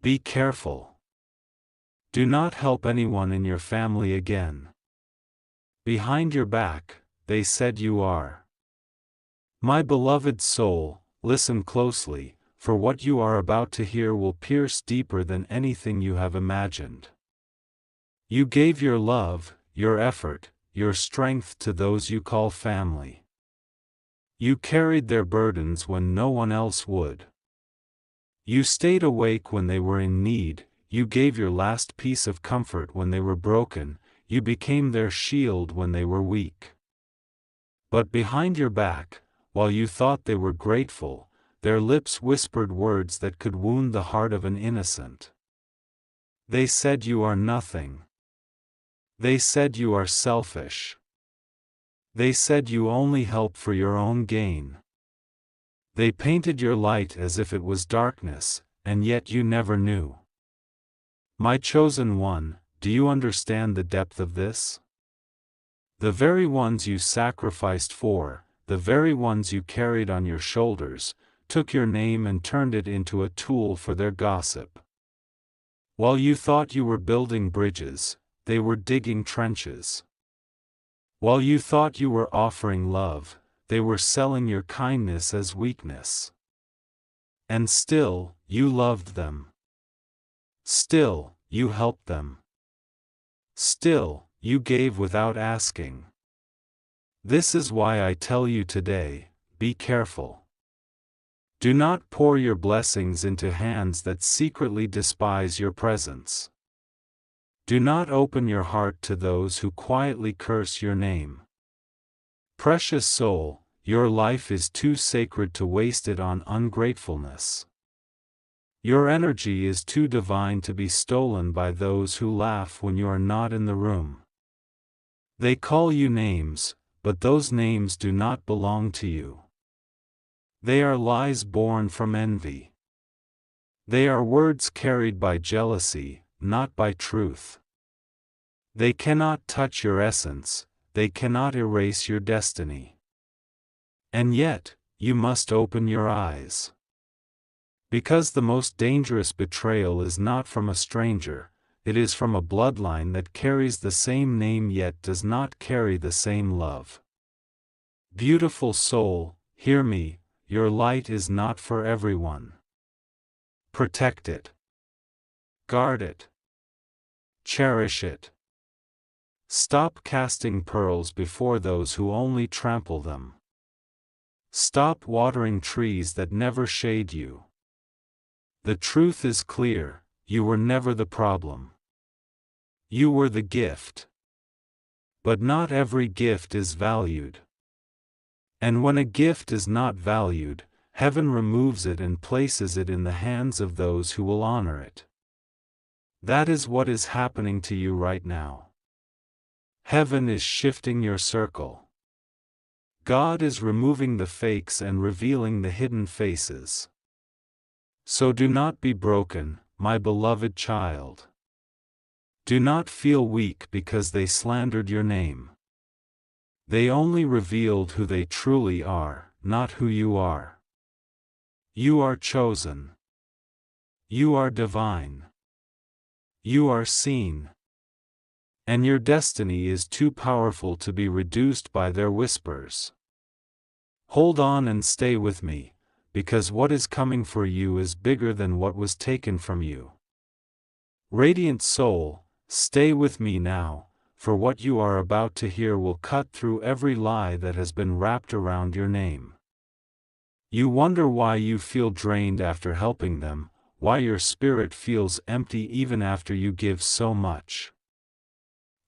Be careful. Do not help anyone in your family again. Behind your back, they said you are. My beloved soul, listen closely, for what you are about to hear will pierce deeper than anything you have imagined. You gave your love, your effort, your strength to those you call family. You carried their burdens when no one else would. You stayed awake when they were in need, you gave your last piece of comfort when they were broken, you became their shield when they were weak. But behind your back, while you thought they were grateful, their lips whispered words that could wound the heart of an innocent. They said you are nothing. They said you are selfish. They said you only help for your own gain. They painted your light as if it was darkness, and yet you never knew. My chosen one, do you understand the depth of this? The very ones you sacrificed for, the very ones you carried on your shoulders, took your name and turned it into a tool for their gossip. While you thought you were building bridges, they were digging trenches. While you thought you were offering love, they were selling your kindness as weakness. And still, you loved them. Still, you helped them. Still, you gave without asking. This is why I tell you today, be careful. Do not pour your blessings into hands that secretly despise your presence. Do not open your heart to those who quietly curse your name. Precious soul, your life is too sacred to waste it on ungratefulness. Your energy is too divine to be stolen by those who laugh when you are not in the room. They call you names, but those names do not belong to you. They are lies born from envy. They are words carried by jealousy, not by truth. They cannot touch your essence, they cannot erase your destiny. And yet, you must open your eyes. Because the most dangerous betrayal is not from a stranger, it is from a bloodline that carries the same name yet does not carry the same love. Beautiful soul, hear me, your light is not for everyone. Protect it. Guard it. Cherish it. Stop casting pearls before those who only trample them. Stop watering trees that never shade you. The truth is clear, you were never the problem. You were the gift. But not every gift is valued. And when a gift is not valued, heaven removes it and places it in the hands of those who will honor it. That is what is happening to you right now. Heaven is shifting your circle. God is removing the fakes and revealing the hidden faces. So do not be broken, my beloved child. Do not feel weak because they slandered your name. They only revealed who they truly are, not who you are. You are chosen. You are divine. You are seen. And your destiny is too powerful to be reduced by their whispers. Hold on and stay with me, because what is coming for you is bigger than what was taken from you. Radiant soul, stay with me now, for what you are about to hear will cut through every lie that has been wrapped around your name. You wonder why you feel drained after helping them, why your spirit feels empty even after you give so much.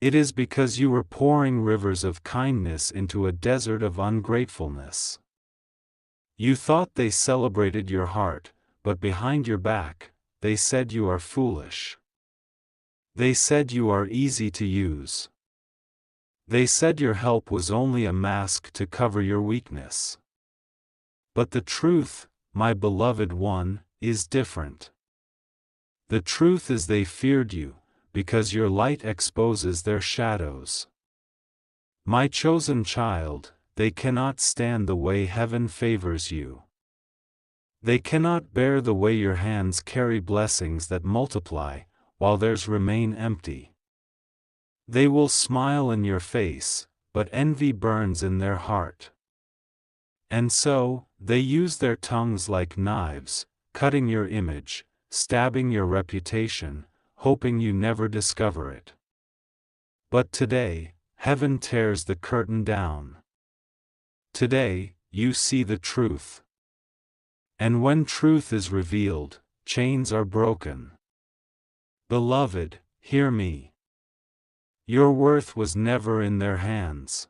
It is because you were pouring rivers of kindness into a desert of ungratefulness. You thought they celebrated your heart, but behind your back, they said you are foolish. They said you are easy to use. They said your help was only a mask to cover your weakness. But the truth, my beloved one, is different. The truth is they feared you, because your light exposes their shadows. My chosen child, they cannot stand the way heaven favors you. They cannot bear the way your hands carry blessings that multiply, while theirs remain empty. They will smile in your face, but envy burns in their heart. And so, they use their tongues like knives, cutting your image, stabbing your reputation, hoping you never discover it. But today, heaven tears the curtain down. Today, you see the truth. And when truth is revealed, chains are broken. Beloved, hear me. Your worth was never in their hands.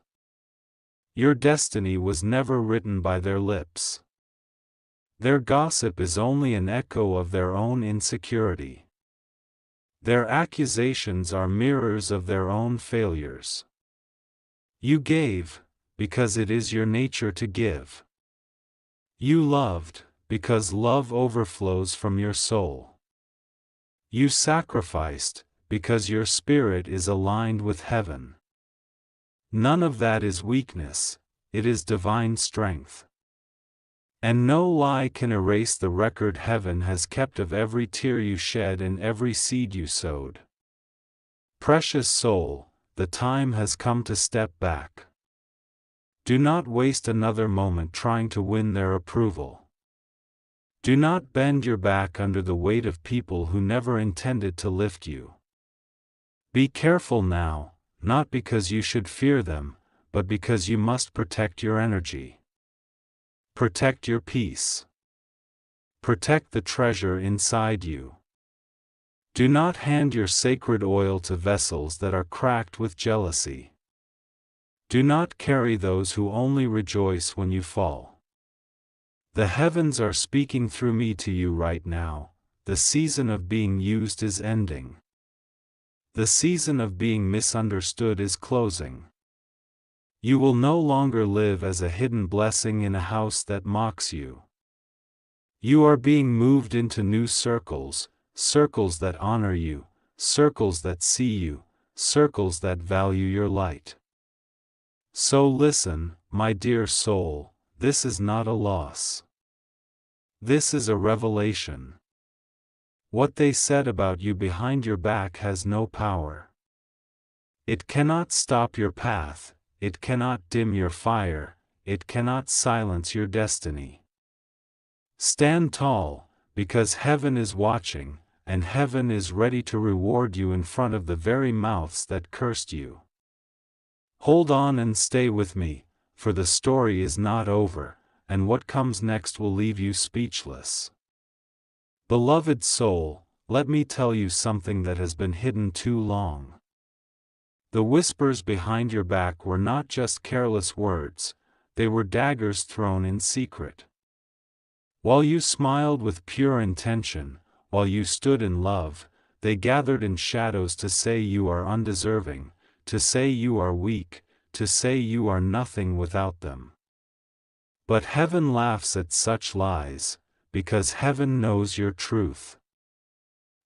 Your destiny was never written by their lips. Their gossip is only an echo of their own insecurity. Their accusations are mirrors of their own failures. You gave, because it is your nature to give. You loved, because love overflows from your soul. You sacrificed, because your spirit is aligned with heaven. None of that is weakness, it is divine strength. And no lie can erase the record heaven has kept of every tear you shed and every seed you sowed. Precious soul, the time has come to step back. Do not waste another moment trying to win their approval. Do not bend your back under the weight of people who never intended to lift you. Be careful now, not because you should fear them, but because you must protect your energy. Protect your peace. Protect the treasure inside you. Do not hand your sacred oil to vessels that are cracked with jealousy. Do not carry those who only rejoice when you fall. The heavens are speaking through me to you right now. The season of being used is ending. The season of being misunderstood is closing. You will no longer live as a hidden blessing in a house that mocks you. You are being moved into new circles, circles that honor you, circles that see you, circles that value your light. So listen, my dear soul, this is not a loss. This is a revelation. What they said about you behind your back has no power. It cannot stop your path, it cannot dim your fire, it cannot silence your destiny. Stand tall, because heaven is watching, and heaven is ready to reward you in front of the very mouths that cursed you. Hold on and stay with me, for the story is not over, and what comes next will leave you speechless. Beloved soul, let me tell you something that has been hidden too long. The whispers behind your back were not just careless words, they were daggers thrown in secret. While you smiled with pure intention, while you stood in love, they gathered in shadows to say you are undeserving, to say you are weak, to say you are nothing without them. But heaven laughs at such lies, because heaven knows your truth.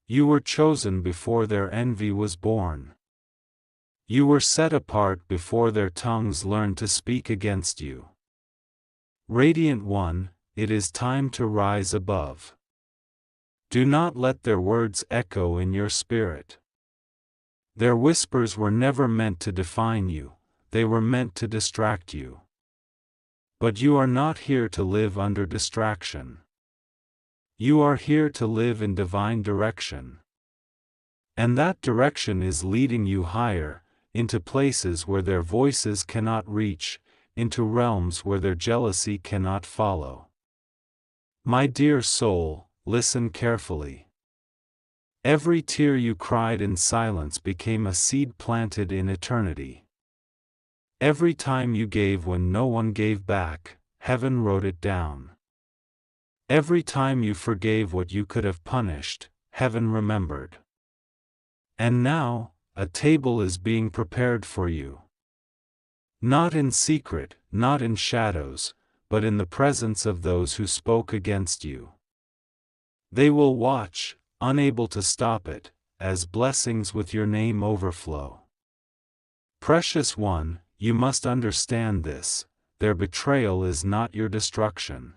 You were chosen before their envy was born. You were set apart before their tongues learned to speak against you. Radiant One, it is time to rise above. Do not let their words echo in your spirit. Their whispers were never meant to define you, they were meant to distract you. But you are not here to live under distraction. You are here to live in divine direction. And that direction is leading you higher, into places where their voices cannot reach, into realms where their jealousy cannot follow. My dear soul, listen carefully. Every tear you cried in silence became a seed planted in eternity. Every time you gave when no one gave back, heaven wrote it down. Every time you forgave what you could have punished, heaven remembered. And now, a table is being prepared for you. Not in secret, not in shadows, but in the presence of those who spoke against you. They will watch, unable to stop it, as blessings with your name overflow. Precious one, you must understand this, their betrayal is not your destruction.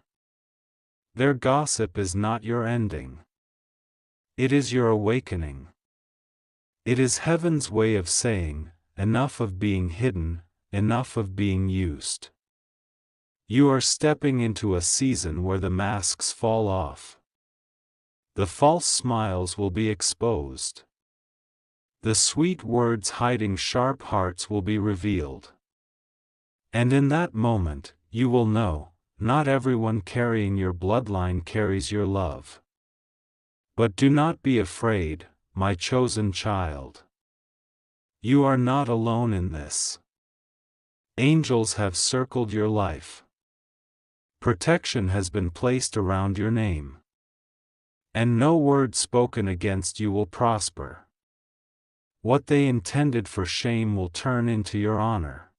Their gossip is not your ending. It is your awakening. It is heaven's way of saying, enough of being hidden, enough of being used. You are stepping into a season where the masks fall off. The false smiles will be exposed. The sweet words hiding sharp hearts will be revealed. And in that moment, you will know, not everyone carrying your bloodline carries your love. But do not be afraid, my chosen child. You are not alone in this. Angels have circled your life. Protection has been placed around your name. And no word spoken against you will prosper. What they intended for shame will turn into your honor.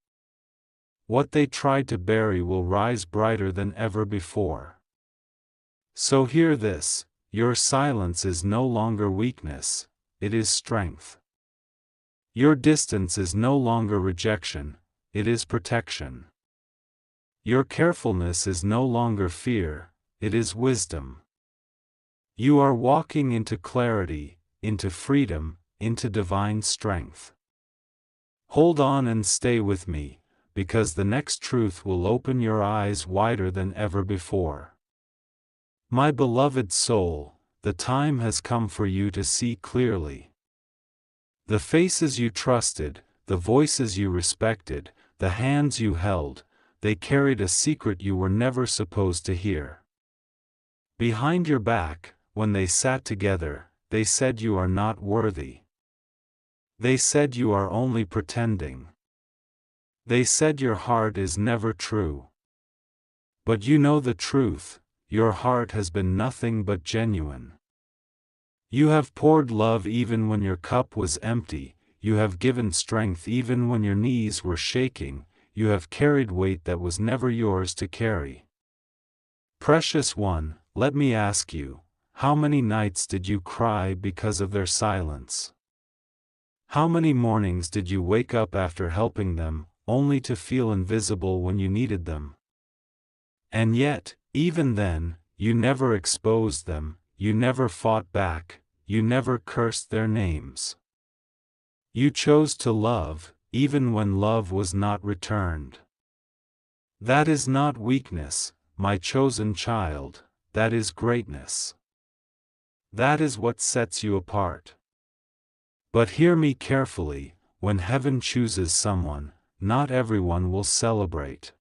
What they tried to bury will rise brighter than ever before. So hear this, your silence is no longer weakness, it is strength. Your distance is no longer rejection, it is protection. Your carefulness is no longer fear, it is wisdom. You are walking into clarity, into freedom, into divine strength. Hold on and stay with me, because the next truth will open your eyes wider than ever before. My beloved soul, the time has come for you to see clearly. The faces you trusted, the voices you respected, the hands you held, they carried a secret you were never supposed to hear. Behind your back, when they sat together, they said you are not worthy. They said you are only pretending. They said your heart is never true. But you know the truth, your heart has been nothing but genuine. You have poured love even when your cup was empty, you have given strength even when your knees were shaking, you have carried weight that was never yours to carry. Precious one, let me ask you, how many nights did you cry because of their silence? How many mornings did you wake up after helping them, only to feel invisible when you needed them? And yet, even then, you never exposed them, you never fought back, you never cursed their names. You chose to love, even when love was not returned. That is not weakness, my chosen child, that is greatness. That is what sets you apart. But hear me carefully, when heaven chooses someone, not everyone will celebrate.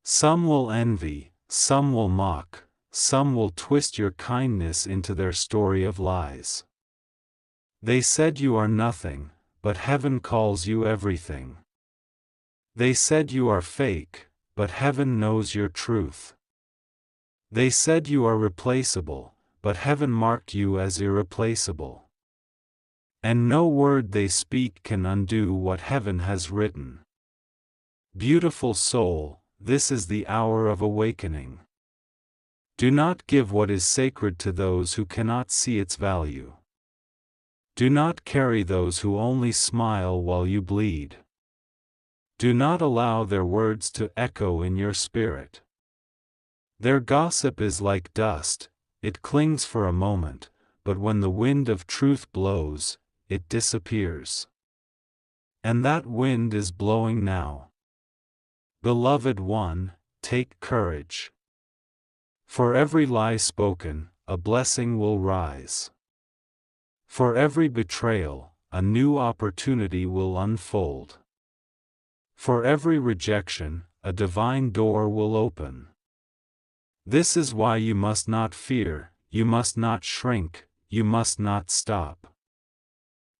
Some will envy, some will mock, some will twist your kindness into their story of lies. They said you are nothing, but heaven calls you everything. They said you are fake, but heaven knows your truth. They said you are replaceable, but heaven marked you as irreplaceable. And no word they speak can undo what heaven has written. Beautiful soul, this is the hour of awakening. Do not give what is sacred to those who cannot see its value. Do not carry those who only smile while you bleed. Do not allow their words to echo in your spirit. Their gossip is like dust, it clings for a moment, but when the wind of truth blows, it disappears. And that wind is blowing now. Beloved one, take courage. For every lie spoken, a blessing will rise. For every betrayal, a new opportunity will unfold. For every rejection, a divine door will open. This is why you must not fear, you must not shrink, you must not stop.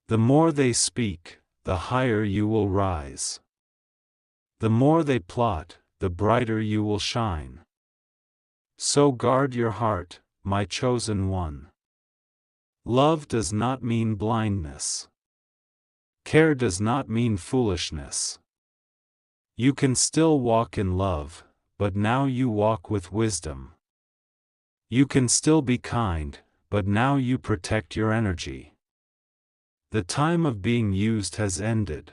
The more they speak, the higher you will rise. The more they plot, the brighter you will shine. So guard your heart, my chosen one. Love does not mean blindness. Care does not mean foolishness. You can still walk in love, but now you walk with wisdom. You can still be kind, but now you protect your energy. The time of being used has ended.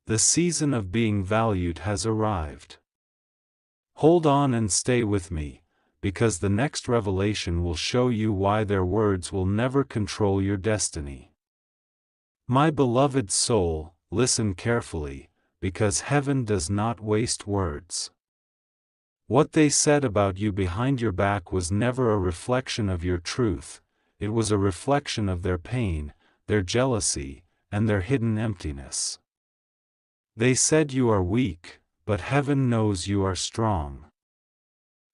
The season of being valued has arrived. Hold on and stay with me, because the next revelation will show you why their words will never control your destiny. My beloved soul, listen carefully, because heaven does not waste words. What they said about you behind your back was never a reflection of your truth, it was a reflection of their pain, their jealousy, and their hidden emptiness. They said you are weak, but heaven knows you are strong.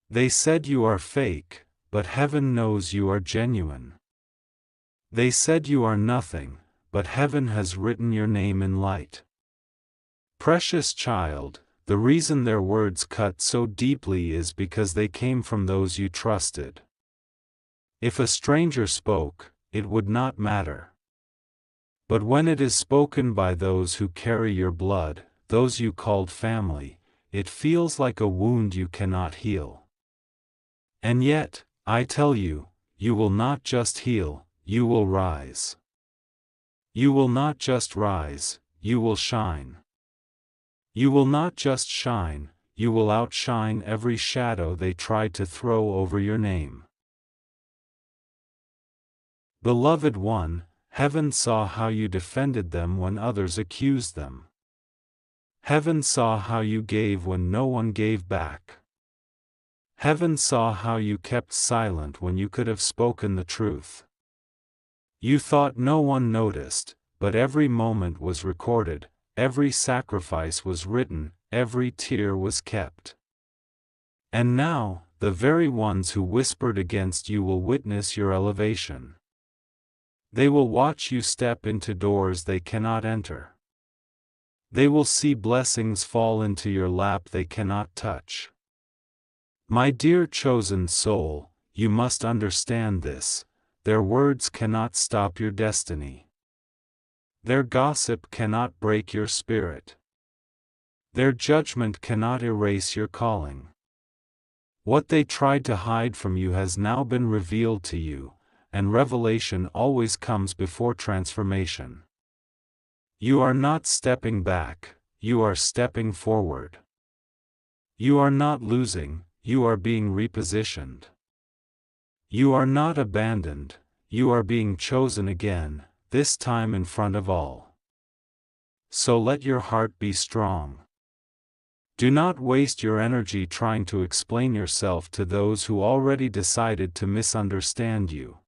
They said you are fake, but heaven knows you are genuine. They said you are nothing, but heaven has written your name in light. Precious child, the reason their words cut so deeply is because they came from those you trusted. If a stranger spoke, it would not matter. But when it is spoken by those who carry your blood, those you called family, it feels like a wound you cannot heal. And yet, I tell you, you will not just heal, you will rise. You will not just rise, you will shine. You will not just shine, you will outshine every shadow they tried to throw over your name. Beloved one, heaven saw how you defended them when others accused them. Heaven saw how you gave when no one gave back. Heaven saw how you kept silent when you could have spoken the truth. You thought no one noticed, but every moment was recorded, every sacrifice was written, every tear was kept. And now, the very ones who whispered against you will witness your elevation. They will watch you step into doors they cannot enter. They will see blessings fall into your lap they cannot touch. My dear chosen soul, you must understand this, their words cannot stop your destiny. Their gossip cannot break your spirit. Their judgment cannot erase your calling. What they tried to hide from you has now been revealed to you, and revelation always comes before transformation. You are not stepping back, you are stepping forward. You are not losing, you are being repositioned. You are not abandoned, you are being chosen again, this time in front of all. So let your heart be strong. Do not waste your energy trying to explain yourself to those who already decided to misunderstand you.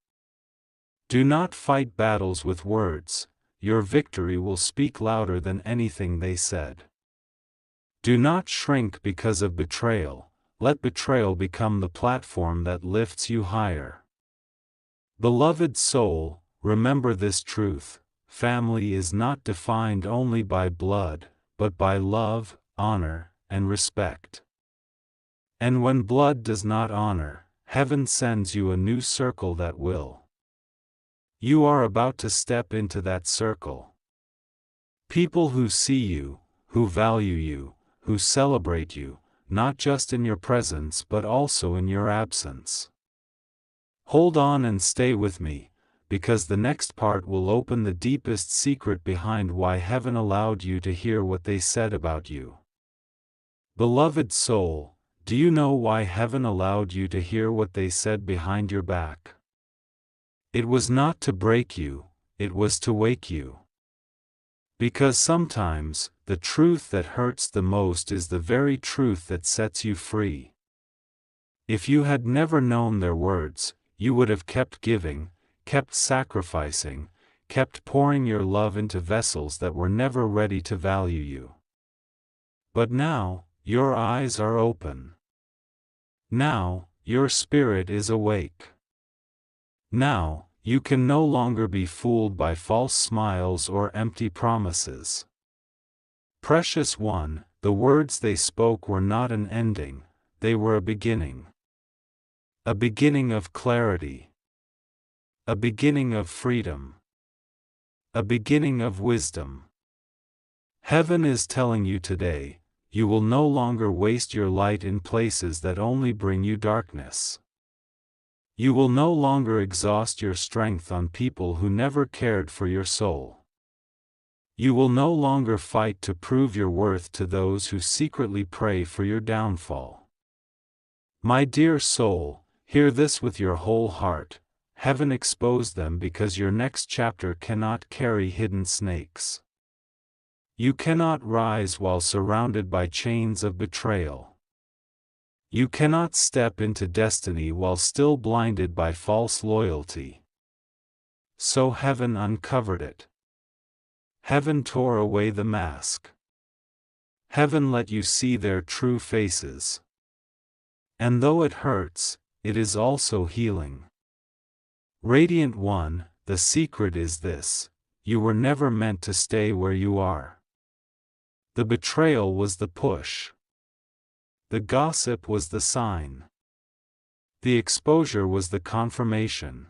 Do not fight battles with words, your victory will speak louder than anything they said. Do not shrink because of betrayal, let betrayal become the platform that lifts you higher. Beloved soul, remember this truth, family is not defined only by blood, but by love, honor, and respect. And when blood does not honor, heaven sends you a new circle that will. You are about to step into that circle. People who see you, who value you, who celebrate you, not just in your presence but also in your absence. Hold on and stay with me, because the next part will open the deepest secret behind why heaven allowed you to hear what they said about you. Beloved soul, do you know why heaven allowed you to hear what they said behind your back? It was not to break you, it was to wake you. Because sometimes, the truth that hurts the most is the very truth that sets you free. If you had never known their words, you would have kept giving, kept sacrificing, kept pouring your love into vessels that were never ready to value you. But now, your eyes are open. Now, your spirit is awake. Now, you can no longer be fooled by false smiles or empty promises. Precious one, the words they spoke were not an ending, they were a beginning. A beginning of clarity. A beginning of freedom. A beginning of wisdom. Heaven is telling you today, you will no longer waste your light in places that only bring you darkness. You will no longer exhaust your strength on people who never cared for your soul. You will no longer fight to prove your worth to those who secretly pray for your downfall. My dear soul, hear this with your whole heart. Heaven exposed them because your next chapter cannot carry hidden snakes. You cannot rise while surrounded by chains of betrayal. You cannot step into destiny while still blinded by false loyalty. So heaven uncovered it. Heaven tore away the mask. Heaven let you see their true faces. And though it hurts, it is also healing. Radiant One, the secret is this: you were never meant to stay where you are. The betrayal was the push. The gossip was the sign. The exposure was the confirmation.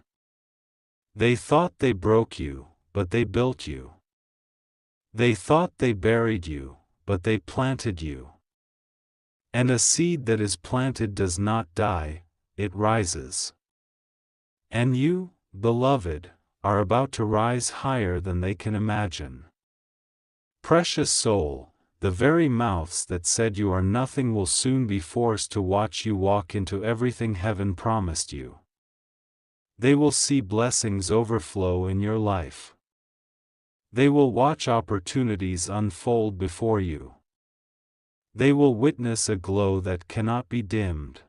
They thought they broke you, but they built you. They thought they buried you, but they planted you. And a seed that is planted does not die, it rises. And you, beloved, are about to rise higher than they can imagine. Precious soul, the very mouths that said you are nothing will soon be forced to watch you walk into everything heaven promised you. They will see blessings overflow in your life. They will watch opportunities unfold before you. They will witness a glow that cannot be dimmed.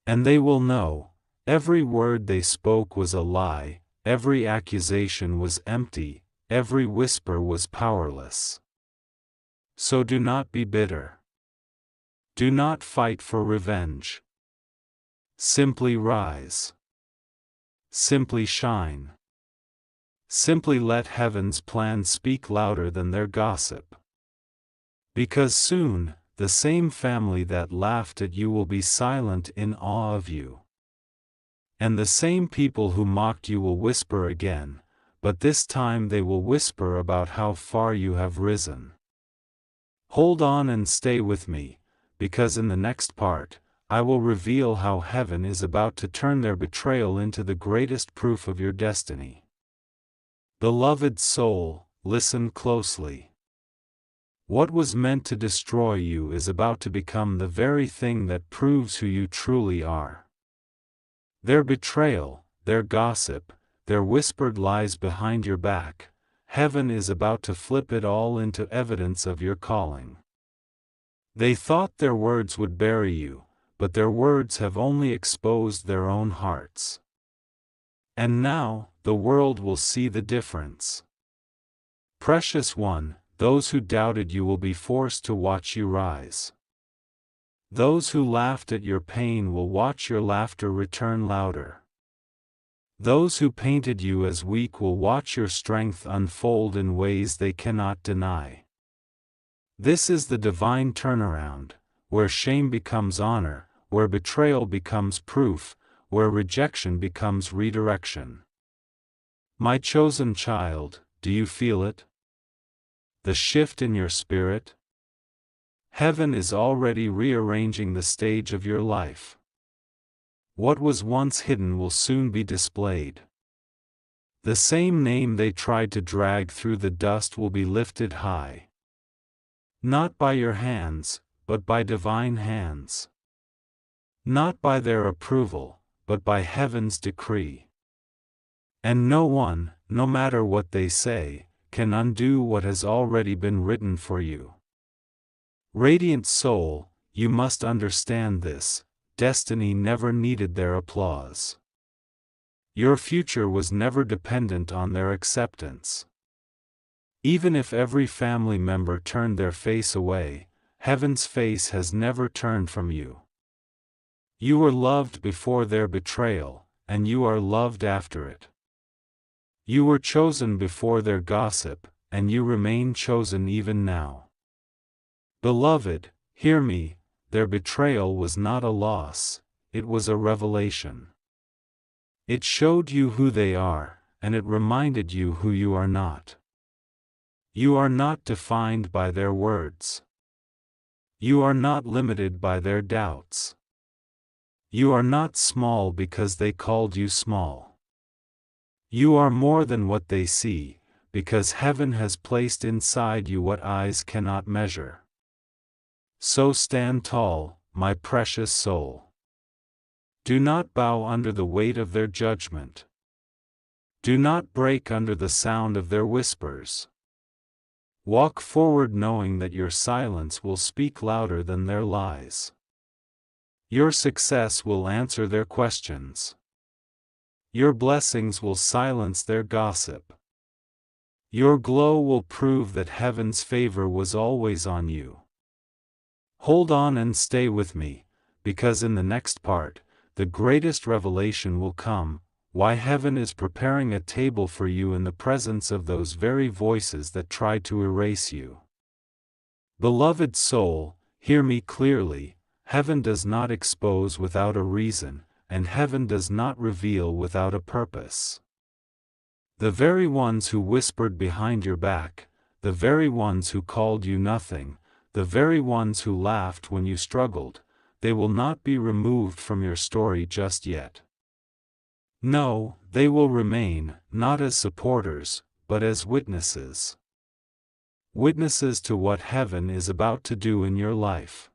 And they will know, every word they spoke was a lie, every accusation was empty, every whisper was powerless. So do not be bitter. Do not fight for revenge. Simply rise. Simply shine. Simply let heaven's plan speak louder than their gossip. Because soon, the same family that laughed at you will be silent in awe of you. And the same people who mocked you will whisper again, but this time they will whisper about how far you have risen. Hold on and stay with me, because in the next part, I will reveal how heaven is about to turn their betrayal into the greatest proof of your destiny. Beloved soul, listen closely. What was meant to destroy you is about to become the very thing that proves who you truly are. Their betrayal, their gossip, their whispered lies behind your back, heaven is about to flip it all into evidence of your calling. They thought their words would bury you, but their words have only exposed their own hearts. And now, the world will see the difference. Precious one, those who doubted you will be forced to watch you rise. Those who laughed at your pain will watch your laughter return louder. Those who painted you as weak will watch your strength unfold in ways they cannot deny. This is the divine turnaround, where shame becomes honor, where betrayal becomes proof, where rejection becomes redirection. My chosen child, do you feel it? The shift in your spirit? Heaven is already rearranging the stage of your life. What was once hidden will soon be displayed. The same name they tried to drag through the dust will be lifted high. Not by your hands, but by divine hands. Not by their approval, but by heaven's decree. And no one, no matter what they say, can undo what has already been written for you. Radiant soul, you must understand this: destiny never needed their applause. Your future was never dependent on their acceptance. Even if every family member turned their face away, heaven's face has never turned from you. You were loved before their betrayal, and you are loved after it. You were chosen before their gossip, and you remain chosen even now. Beloved, hear me, their betrayal was not a loss, it was a revelation. It showed you who they are, and it reminded you who you are not. You are not defined by their words. You are not limited by their doubts. You are not small because they called you small. You are more than what they see, because heaven has placed inside you what eyes cannot measure. So stand tall, my precious soul. Do not bow under the weight of their judgment. Do not break under the sound of their whispers. Walk forward knowing that your silence will speak louder than their lies. Your success will answer their questions. Your blessings will silence their gossip. Your glow will prove that heaven's favor was always on you. Hold on and stay with me, because in the next part, the greatest revelation will come, why heaven is preparing a table for you in the presence of those very voices that try to erase you. Beloved soul, hear me clearly, heaven does not expose without a reason, and heaven does not reveal without a purpose. The very ones who whispered behind your back, the very ones who called you nothing, the very ones who laughed when you struggled, they will not be removed from your story just yet. No, they will remain, not as supporters, but as witnesses. Witnesses to what heaven is about to do in your life.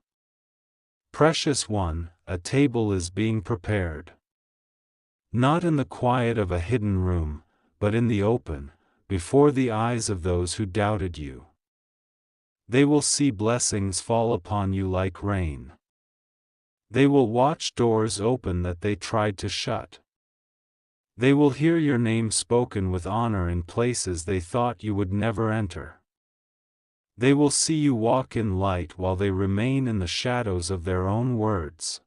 Precious one, a table is being prepared. Not in the quiet of a hidden room, but in the open, before the eyes of those who doubted you. They will see blessings fall upon you like rain. They will watch doors open that they tried to shut. They will hear your name spoken with honor in places they thought you would never enter. They will see you walk in light while they remain in the shadows of their own words.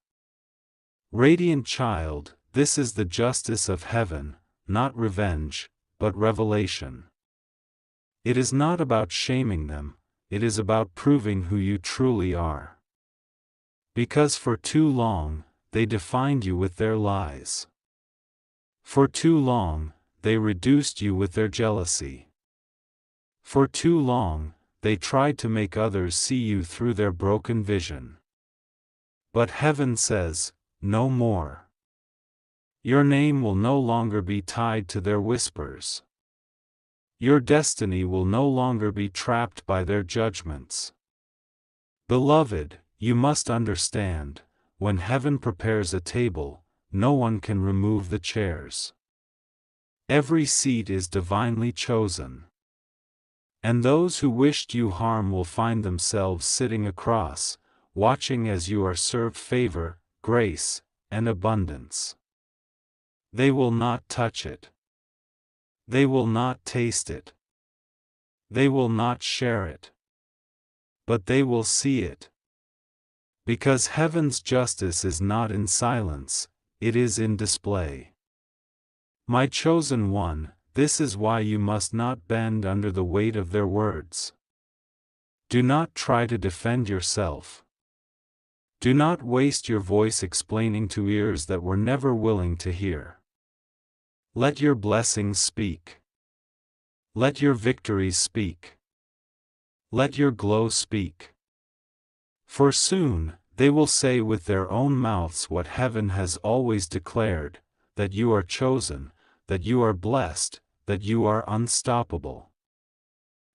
Radiant child, this is the justice of heaven, not revenge, but revelation. It is not about shaming them, it is about proving who you truly are. Because for too long, they defined you with their lies. For too long, they reduced you with their jealousy. For too long, they tried to make others see you through their broken vision. But heaven says, no more. Your name will no longer be tied to their whispers. Your destiny will no longer be trapped by their judgments. Beloved, you must understand, when heaven prepares a table, no one can remove the chairs. Every seat is divinely chosen. And those who wished you harm will find themselves sitting across, watching as you are served favor, grace, and abundance. They will not touch it. They will not taste it. They will not share it. But they will see it. Because heaven's justice is not in silence, it is in display. My chosen one, this is why you must not bend under the weight of their words. Do not try to defend yourself. Do not waste your voice explaining to ears that were never willing to hear. Let your blessings speak. Let your victories speak. Let your glow speak. For soon, they will say with their own mouths what heaven has always declared, that you are chosen, that you are blessed, that you are unstoppable.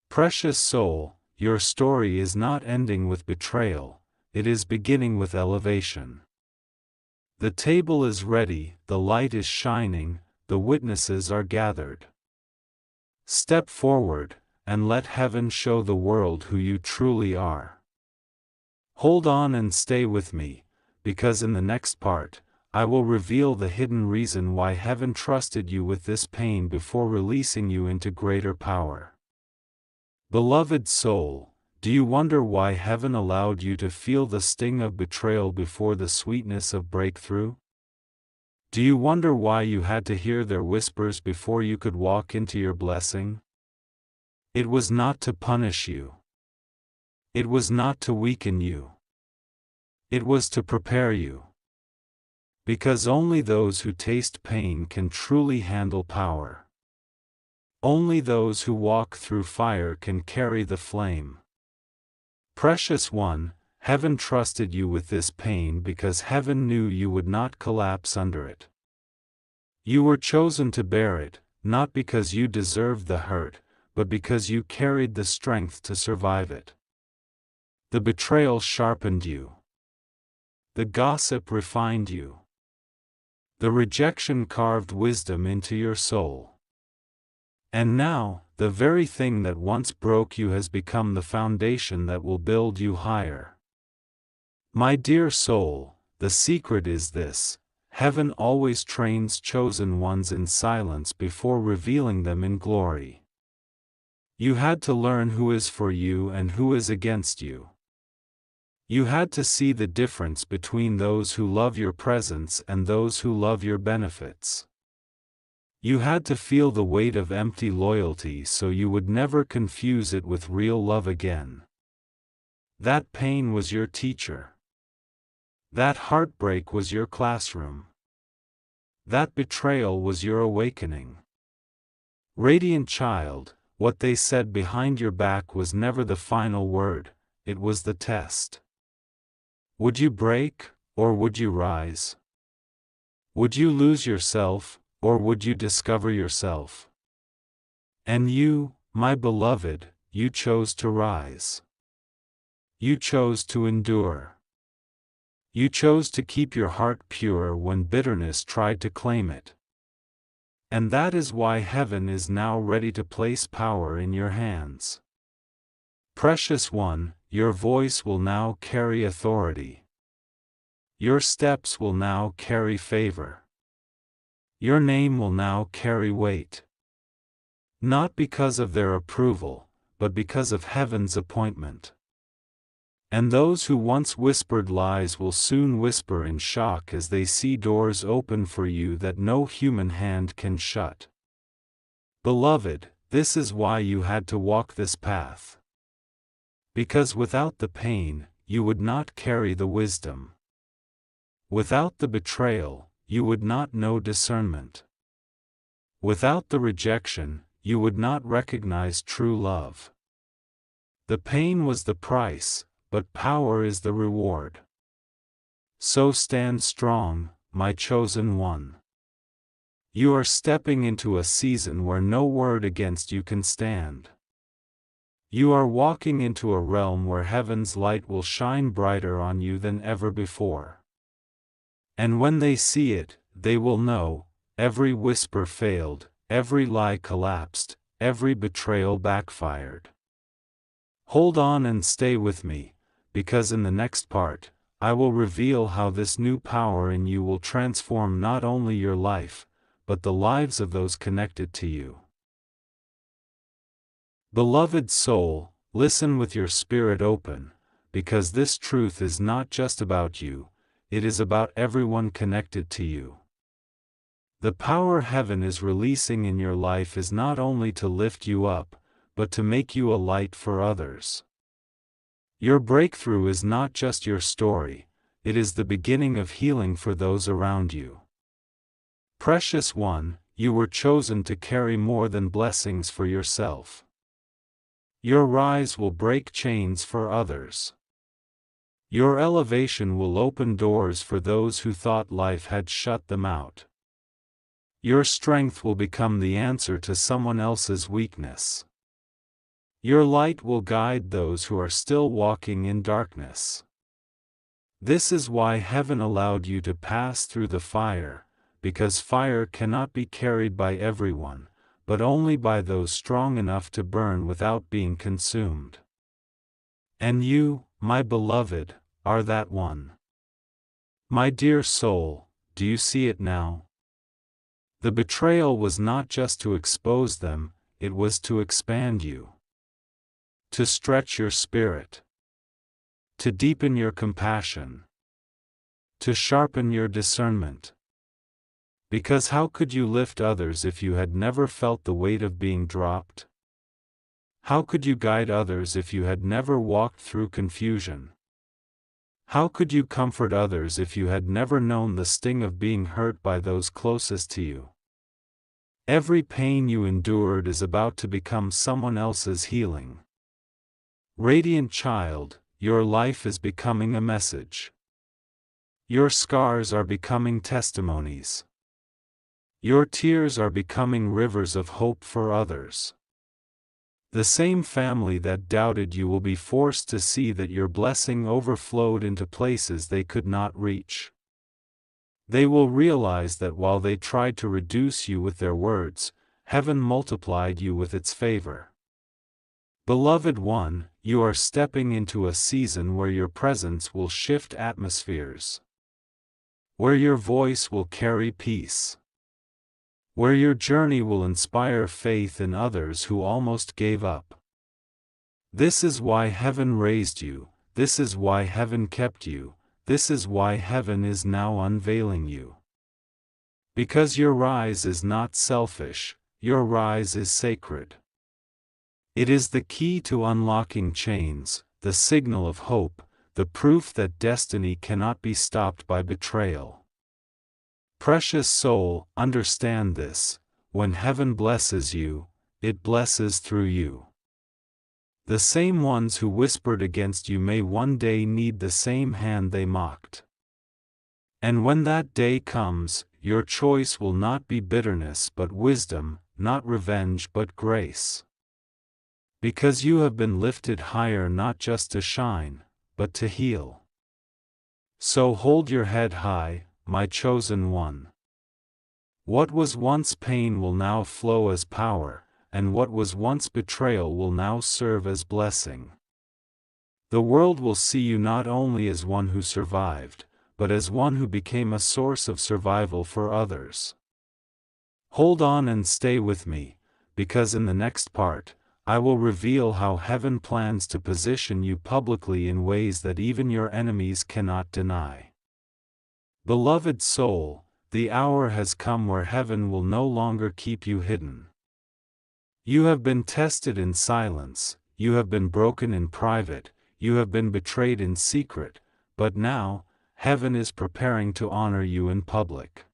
Precious soul, your story is not ending with betrayal, it is beginning with elevation. The table is ready, the light is shining, the witnesses are gathered. Step forward, and let heaven show the world who you truly are. Hold on and stay with me, because in the next part, I will reveal the hidden reason why heaven trusted you with this pain before releasing you into greater power. Beloved soul, do you wonder why heaven allowed you to feel the sting of betrayal before the sweetness of breakthrough? Do you wonder why you had to hear their whispers before you could walk into your blessing? It was not to punish you. It was not to weaken you. It was to prepare you. Because only those who taste pain can truly handle power. Only those who walk through fire can carry the flame. Precious one, heaven trusted you with this pain because heaven knew you would not collapse under it. You were chosen to bear it, not because you deserved the hurt, but because you carried the strength to survive it. The betrayal sharpened you. The gossip refined you. The rejection carved wisdom into your soul. And now, the very thing that once broke you has become the foundation that will build you higher. My dear soul, the secret is this: heaven always trains chosen ones in silence before revealing them in glory. You had to learn who is for you and who is against you. You had to see the difference between those who love your presence and those who love your benefits. You had to feel the weight of empty loyalty so you would never confuse it with real love again. That pain was your teacher. That heartbreak was your classroom. That betrayal was your awakening. Radiant child, what they said behind your back was never the final word, it was the test. Would you break, or would you rise? Would you lose yourself, or would you discover yourself? And you, my beloved, you chose to rise. You chose to endure. You chose to keep your heart pure when bitterness tried to claim it. And that is why heaven is now ready to place power in your hands. Precious one, your voice will now carry authority. Your steps will now carry favor. Your name will now carry weight. Not because of their approval, but because of heaven's appointment. And those who once whispered lies will soon whisper in shock as they see doors open for you that no human hand can shut. Beloved, this is why you had to walk this path. Because without the pain, you would not carry the wisdom. Without the betrayal, you would not know discernment. Without the rejection, you would not recognize true love. The pain was the price, but power is the reward. So stand strong, my chosen one. You are stepping into a season where no word against you can stand. You are walking into a realm where heaven's light will shine brighter on you than ever before. And when they see it, they will know, every whisper failed, every lie collapsed, every betrayal backfired. Hold on and stay with me, because in the next part, I will reveal how this new power in you will transform not only your life, but the lives of those connected to you. Beloved soul, listen with your spirit open, because this truth is not just about you, it is about everyone connected to you. The power heaven is releasing in your life is not only to lift you up, but to make you a light for others. Your breakthrough is not just your story, it is the beginning of healing for those around you. Precious one, you were chosen to carry more than blessings for yourself. Your rise will break chains for others. Your elevation will open doors for those who thought life had shut them out. Your strength will become the answer to someone else's weakness. Your light will guide those who are still walking in darkness. This is why heaven allowed you to pass through the fire, because fire cannot be carried by everyone, but only by those strong enough to burn without being consumed. And you, my beloved, are that one. My dear soul, do you see it now? The betrayal was not just to expose them, it was to expand you. To stretch your spirit. To deepen your compassion. To sharpen your discernment. Because how could you lift others if you had never felt the weight of being dropped? How could you guide others if you had never walked through confusion? How could you comfort others if you had never known the sting of being hurt by those closest to you? Every pain you endured is about to become someone else's healing. Radiant child, your life is becoming a message. Your scars are becoming testimonies. Your tears are becoming rivers of hope for others. The same family that doubted you will be forced to see that your blessing overflowed into places they could not reach. They will realize that while they tried to reduce you with their words, heaven multiplied you with its favor. Beloved one, you are stepping into a season where your presence will shift atmospheres, where your voice will carry peace, where your journey will inspire faith in others who almost gave up. This is why heaven raised you, this is why heaven kept you, this is why heaven is now unveiling you. Because your rise is not selfish, your rise is sacred. It is the key to unlocking chains, the signal of hope, the proof that destiny cannot be stopped by betrayal. Precious soul, understand this: when heaven blesses you, it blesses through you. The same ones who whispered against you may one day need the same hand they mocked. And when that day comes, your choice will not be bitterness but wisdom, not revenge but grace. Because you have been lifted higher not just to shine, but to heal. So hold your head high, my chosen one. What was once pain will now flow as power, and what was once betrayal will now serve as blessing. The world will see you not only as one who survived, but as one who became a source of survival for others. Hold on and stay with me, because in the next part, I will reveal how heaven plans to position you publicly in ways that even your enemies cannot deny. Beloved soul, the hour has come where heaven will no longer keep you hidden. You have been tested in silence, you have been broken in private, you have been betrayed in secret, but now, heaven is preparing to honor you in public.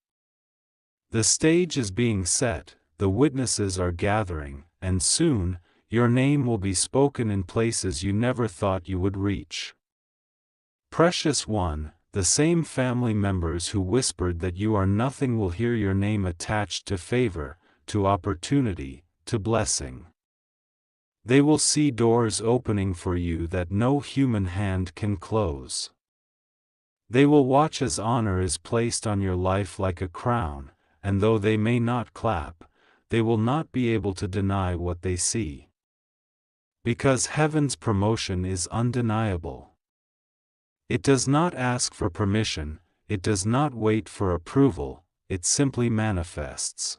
The stage is being set, the witnesses are gathering, and soon, your name will be spoken in places you never thought you would reach. Precious one, the same family members who whispered that you are nothing will hear your name attached to favor, to opportunity, to blessing. They will see doors opening for you that no human hand can close. They will watch as honor is placed on your life like a crown, and though they may not clap, they will not be able to deny what they see. Because heaven's promotion is undeniable. It does not ask for permission, it does not wait for approval, it simply manifests.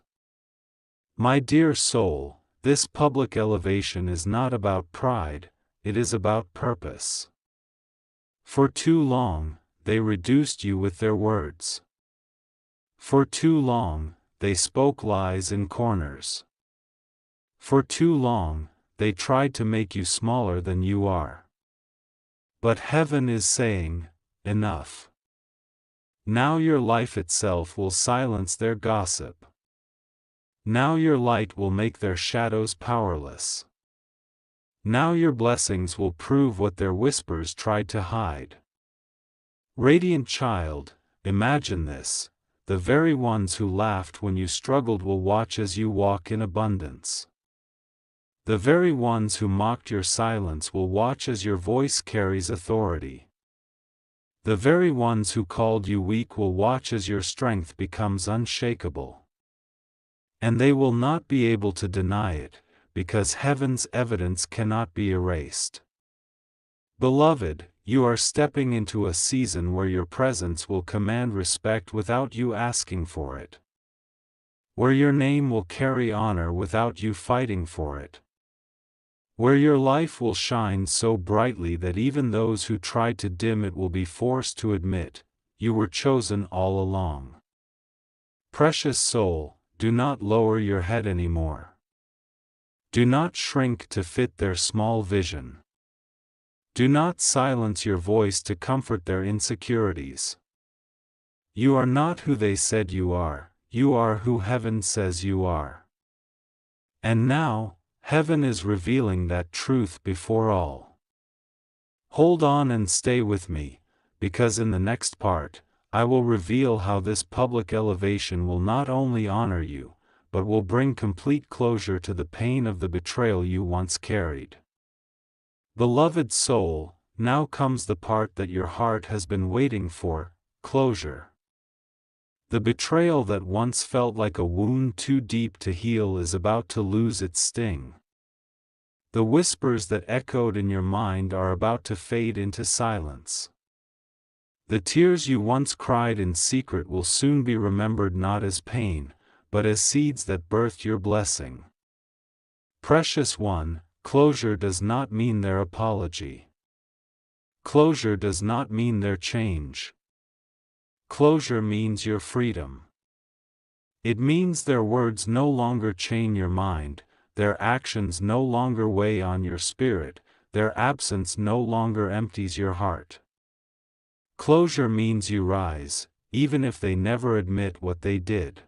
My dear soul, this public elevation is not about pride, it is about purpose. For too long, they reduced you with their words. For too long, they spoke lies in corners. For too long, they tried to make you smaller than you are. But heaven is saying, enough. Now your life itself will silence their gossip. Now your light will make their shadows powerless. Now your blessings will prove what their whispers tried to hide. Radiant child, imagine this: the very ones who laughed when you struggled will watch as you walk in abundance. The very ones who mocked your silence will watch as your voice carries authority. The very ones who called you weak will watch as your strength becomes unshakable. And they will not be able to deny it, because heaven's evidence cannot be erased. Beloved, you are stepping into a season where your presence will command respect without you asking for it. Where your name will carry honor without you fighting for it. Where your life will shine so brightly that even those who tried to dim it will be forced to admit, you were chosen all along. Precious soul, do not lower your head anymore. Do not shrink to fit their small vision. Do not silence your voice to comfort their insecurities. You are not who they said you are who heaven says you are. And now, heaven is revealing that truth before all. Hold on and stay with me, because in the next part, I will reveal how this public elevation will not only honor you, but will bring complete closure to the pain of the betrayal you once carried. Beloved soul, now comes the part that your heart has been waiting for, closure. The betrayal that once felt like a wound too deep to heal is about to lose its sting. The whispers that echoed in your mind are about to fade into silence. The tears you once cried in secret will soon be remembered not as pain, but as seeds that birthed your blessing. Precious one, closure does not mean their apology. Closure does not mean their change. Closure means your freedom. It means their words no longer chain your mind, their actions no longer weigh on your spirit, their absence no longer empties your heart. Closure means you rise, even if they never admit what they did.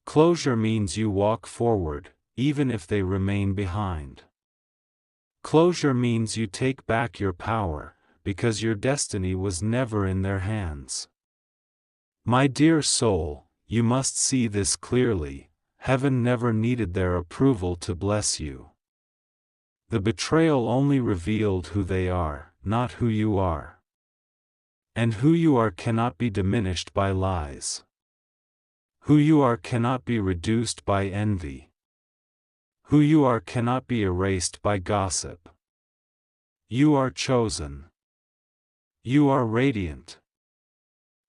Closure means you walk forward, even if they remain behind. Closure means you take back your power, because your destiny was never in their hands. My dear soul, you must see this clearly: heaven never needed their approval to bless you. The betrayal only revealed who they are, not who you are. And who you are cannot be diminished by lies. Who you are cannot be reduced by envy. Who you are cannot be erased by gossip. You are chosen. You are radiant.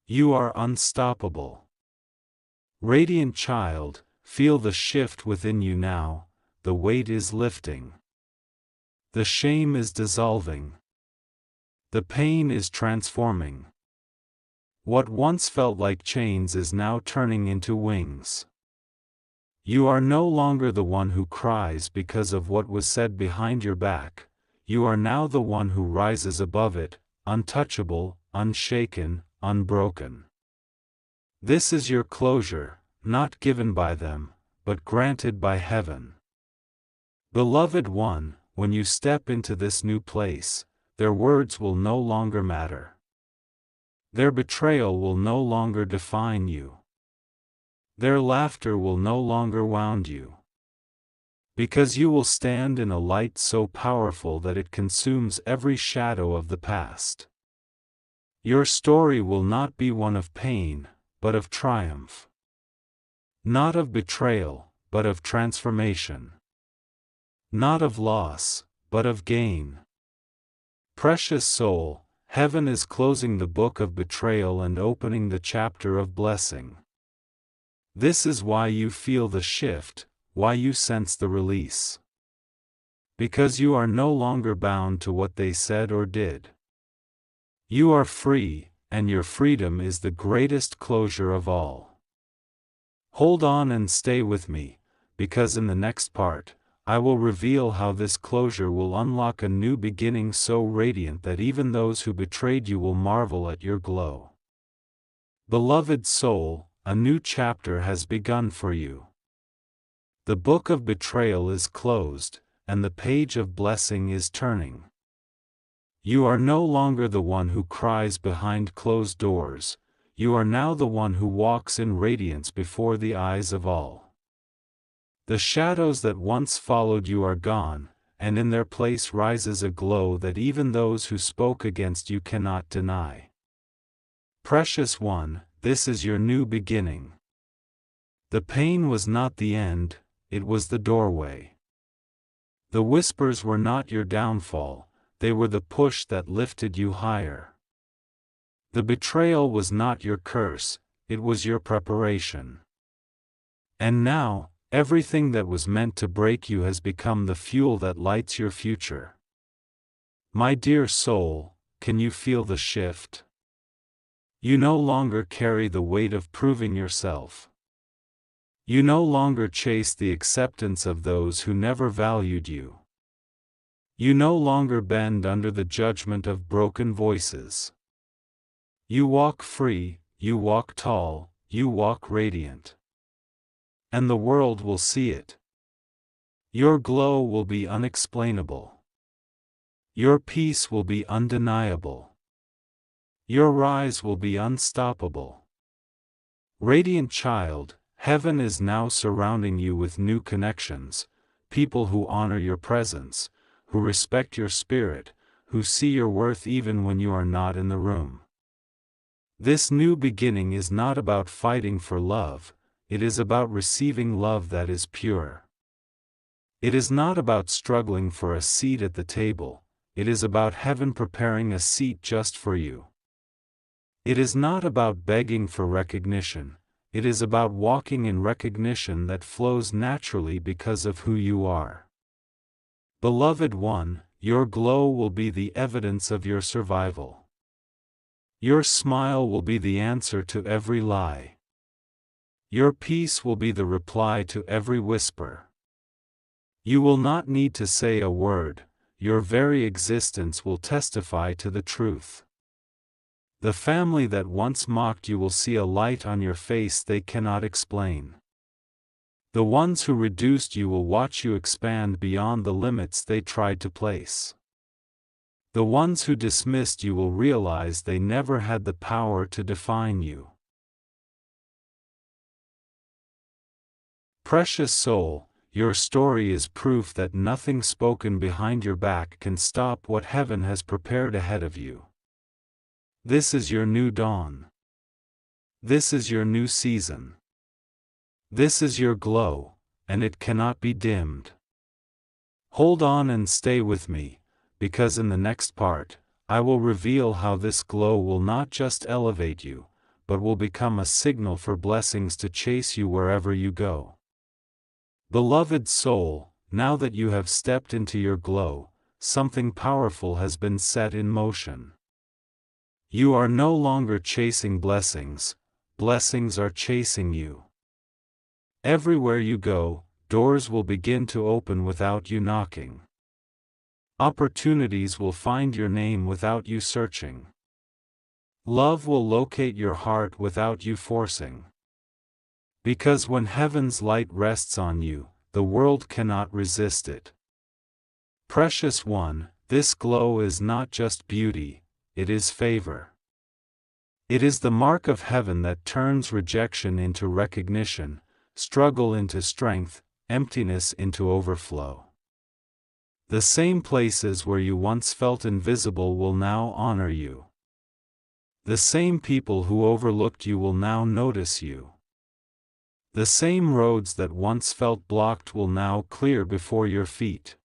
You are unstoppable. Radiant child, feel the shift within you now. The weight is lifting. The shame is dissolving. The pain is transforming. What once felt like chains is now turning into wings. You are no longer the one who cries because of what was said behind your back. You are now the one who rises above it, untouchable, unshaken, unbroken. This is your closure, not given by them, but granted by heaven. Beloved one, when you step into this new place, their words will no longer matter. Their betrayal will no longer define you. Their laughter will no longer wound you. Because you will stand in a light so powerful that it consumes every shadow of the past. Your story will not be one of pain, but of triumph. Not of betrayal, but of transformation. Not of loss, but of gain. Precious soul, heaven is closing the book of betrayal and opening the chapter of blessing. This is why you feel the shift, why you sense the release. Because you are no longer bound to what they said or did. You are free, and your freedom is the greatest closure of all. Hold on and stay with me, because in the next part, I will reveal how this closure will unlock a new beginning so radiant that even those who betrayed you will marvel at your glow. Beloved soul, a new chapter has begun for you. The book of betrayal is closed, and the page of blessing is turning. You are no longer the one who cries behind closed doors, you are now the one who walks in radiance before the eyes of all. The shadows that once followed you are gone, and in their place rises a glow that even those who spoke against you cannot deny. Precious one, this is your new beginning. The pain was not the end, it was the doorway. The whispers were not your downfall, they were the push that lifted you higher. The betrayal was not your curse, it was your preparation. And now, everything that was meant to break you has become the fuel that lights your future. My dear soul, can you feel the shift? You no longer carry the weight of proving yourself. You no longer chase the acceptance of those who never valued you. You no longer bend under the judgment of broken voices. You walk free, you walk tall, you walk radiant. And the world will see it. Your glow will be unexplainable. Your peace will be undeniable. Your rise will be unstoppable. Radiant child, Heaven is now surrounding you with new connections, people who honor your presence, who respect your spirit, who see your worth even when you are not in the room. This new beginning is not about fighting for love, it is about receiving love that is pure. It is not about struggling for a seat at the table, it is about heaven preparing a seat just for you. It is not about begging for recognition, it is about walking in recognition that flows naturally because of who you are. Beloved one, your glow will be the evidence of your survival. Your smile will be the answer to every lie. Your peace will be the reply to every whisper. You will not need to say a word, your very existence will testify to the truth. The family that once mocked you will see a light on your face they cannot explain. The ones who reduced you will watch you expand beyond the limits they tried to place. The ones who dismissed you will realize they never had the power to define you. Precious soul, your story is proof that nothing spoken behind your back can stop what heaven has prepared ahead of you. This is your new dawn. This is your new season. This is your glow, and it cannot be dimmed. Hold on and stay with me, because in the next part, I will reveal how this glow will not just elevate you, but will become a signal for blessings to chase you wherever you go. Beloved soul, now that you have stepped into your glow, something powerful has been set in motion. You are no longer chasing blessings, blessings are chasing you. Everywhere you go, doors will begin to open without you knocking. Opportunities will find your name without you searching. Love will locate your heart without you forcing. Because when heaven's light rests on you, the world cannot resist it. Precious one, this glow is not just beauty, it is favor. It is the mark of heaven that turns rejection into recognition, struggle into strength, emptiness into overflow. The same places where you once felt invisible will now honor you. The same people who overlooked you will now notice you. The same roads that once felt blocked will now clear before your feet.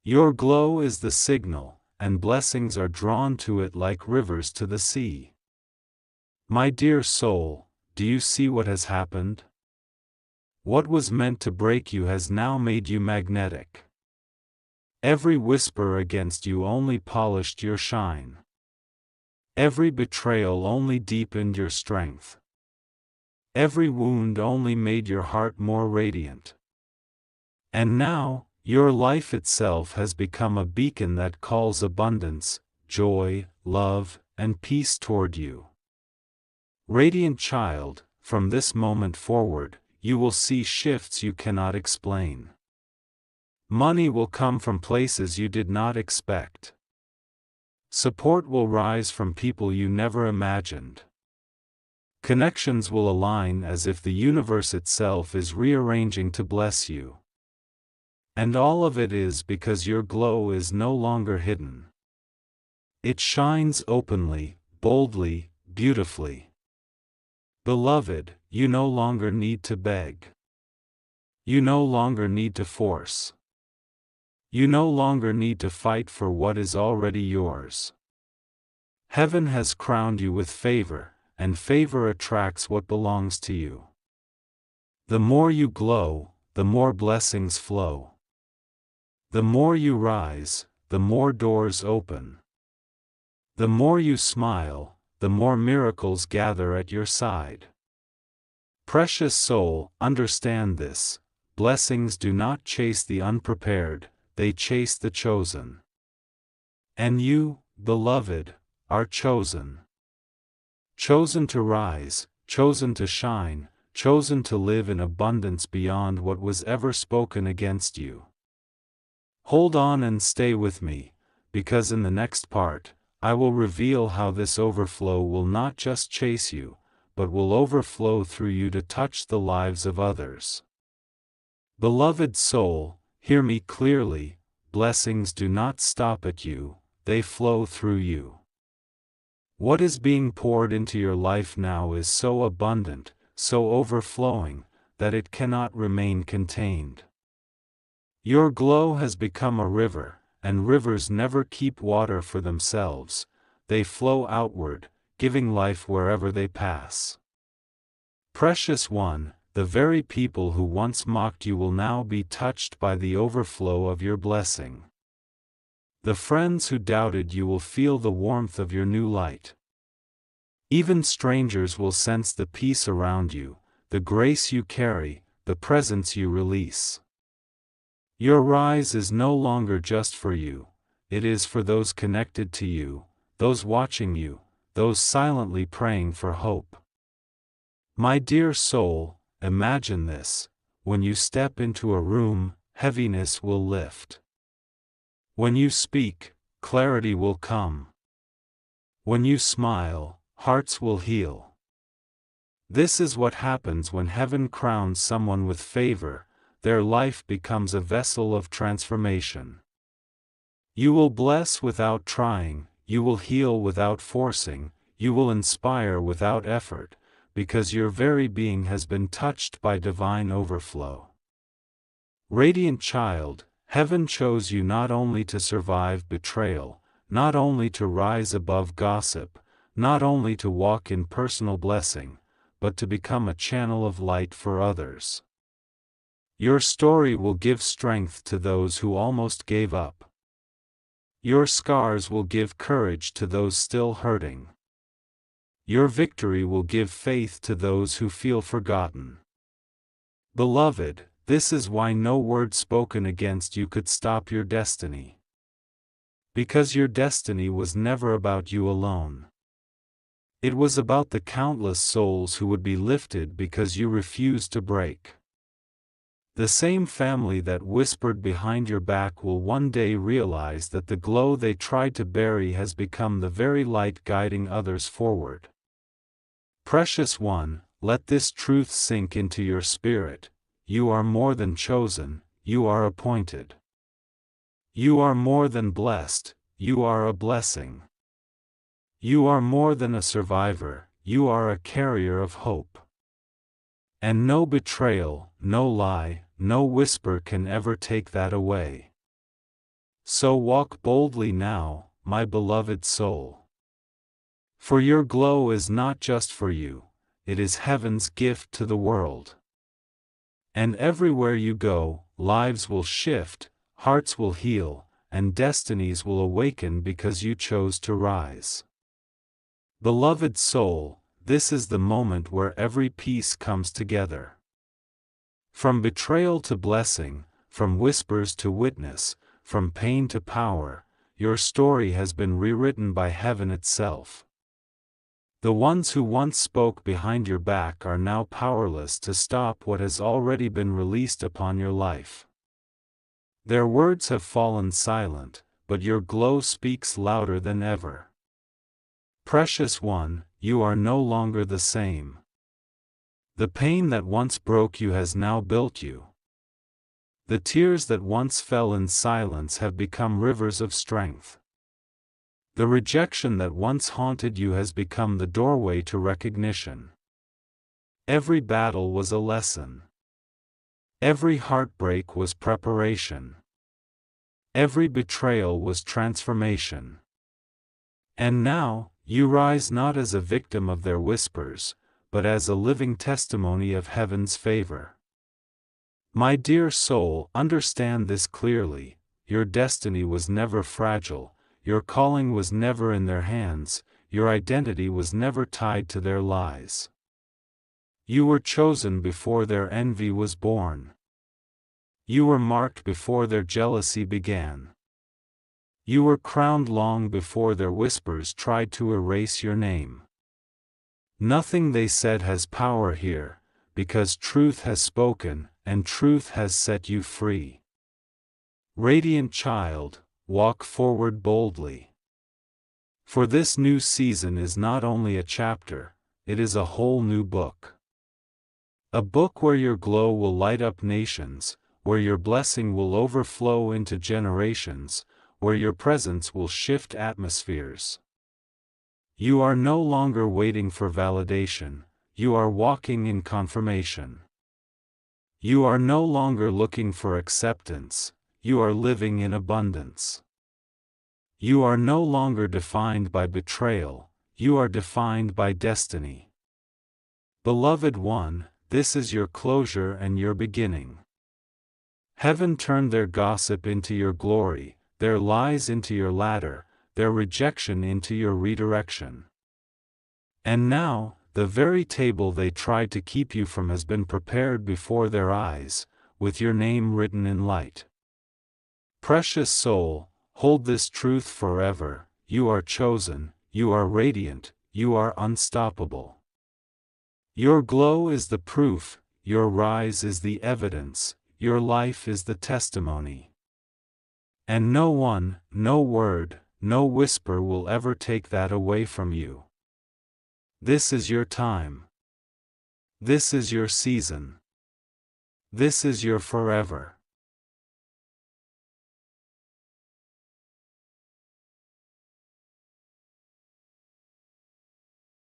Your glow is the signal, and blessings are drawn to it like rivers to the sea. My dear soul, do you see what has happened? What was meant to break you has now made you magnetic. Every whisper against you only polished your shine. Every betrayal only deepened your strength. Every wound only made your heart more radiant. And now, your life itself has become a beacon that calls abundance, joy, love, and peace toward you. Radiant child, from this moment forward, you will see shifts you cannot explain. Money will come from places you did not expect. Support will rise from people you never imagined. Connections will align as if the universe itself is rearranging to bless you. And all of it is because your glow is no longer hidden. It shines openly, boldly, beautifully. Beloved, you no longer need to beg. You no longer need to force. You no longer need to fight for what is already yours. Heaven has crowned you with favor, and favor attracts what belongs to you. The more you glow, the more blessings flow. The more you rise, the more doors open. The more you smile, the more miracles gather at your side. Precious soul, understand this: blessings do not chase the unprepared, they chase the chosen. And you, beloved, are chosen. Chosen to rise, chosen to shine, chosen to live in abundance beyond what was ever spoken against you. Hold on and stay with me, because in the next part, I will reveal how this overflow will not just chase you, but will overflow through you to touch the lives of others. Beloved soul, hear me clearly, blessings do not stop at you, they flow through you. What is being poured into your life now is so abundant, so overflowing, that it cannot remain contained. Your glow has become a river, and rivers never keep water for themselves, they flow outward, giving life wherever they pass. Precious one, the very people who once mocked you will now be touched by the overflow of your blessing. The friends who doubted you will feel the warmth of your new light. Even strangers will sense the peace around you, the grace you carry, the presence you release. Your rise is no longer just for you, it is for those connected to you, those watching you, those silently praying for hope. My dear soul, imagine this: when you step into a room, heaviness will lift. When you speak, clarity will come. When you smile, hearts will heal. This is what happens when heaven crowns someone with favor, their life becomes a vessel of transformation. You will bless without trying, you will heal without forcing, you will inspire without effort, because your very being has been touched by divine overflow. Radiant child, heaven chose you not only to survive betrayal, not only to rise above gossip, not only to walk in personal blessing, but to become a channel of light for others. Your story will give strength to those who almost gave up. Your scars will give courage to those still hurting. Your victory will give faith to those who feel forgotten. Beloved, this is why no word spoken against you could stop your destiny. Because your destiny was never about you alone. It was about the countless souls who would be lifted because you refused to break. The same family that whispered behind your back will one day realize that the glow they tried to bury has become the very light guiding others forward. Precious one, let this truth sink into your spirit: you are more than chosen, you are appointed. You are more than blessed, you are a blessing. You are more than a survivor, you are a carrier of hope. And no betrayal, no lie, no whisper can ever take that away. So walk boldly now, my beloved soul. For your glow is not just for you, it is heaven's gift to the world. And everywhere you go, lives will shift, hearts will heal, and destinies will awaken because you chose to rise. Beloved soul, this is the moment where every piece comes together. From betrayal to blessing, from whispers to witness, from pain to power, your story has been rewritten by heaven itself. The ones who once spoke behind your back are now powerless to stop what has already been released upon your life. Their words have fallen silent, but your glow speaks louder than ever. Precious one, you are no longer the same. The pain that once broke you has now built you. The tears that once fell in silence have become rivers of strength. The rejection that once haunted you has become the doorway to recognition. Every battle was a lesson. Every heartbreak was preparation. Every betrayal was transformation. And now, you rise not as a victim of their whispers, but as a living testimony of heaven's favor. My dear soul, understand this clearly: your destiny was never fragile, your calling was never in their hands, your identity was never tied to their lies. You were chosen before their envy was born. You were marked before their jealousy began. You were crowned long before their whispers tried to erase your name. Nothing they said has power here, because truth has spoken, and truth has set you free. Radiant child, walk forward boldly. For this new season is not only a chapter, it is a whole new book. A book where your glow will light up nations, where your blessing will overflow into generations, where your presence will shift atmospheres. You are no longer waiting for validation, you are walking in confirmation. You are no longer looking for acceptance, you are living in abundance. You are no longer defined by betrayal, you are defined by destiny. Beloved one, this is your closure and your beginning. Heaven turned their gossip into your glory, their lies into your ladder, their rejection into your redirection. And now, the very table they tried to keep you from has been prepared before their eyes, with your name written in light. Precious soul, hold this truth forever: you are chosen, you are radiant, you are unstoppable. Your glow is the proof, your rise is the evidence, your life is the testimony. And no one, no word, no whisper will ever take that away from you. This is your time. This is your season. This is your forever.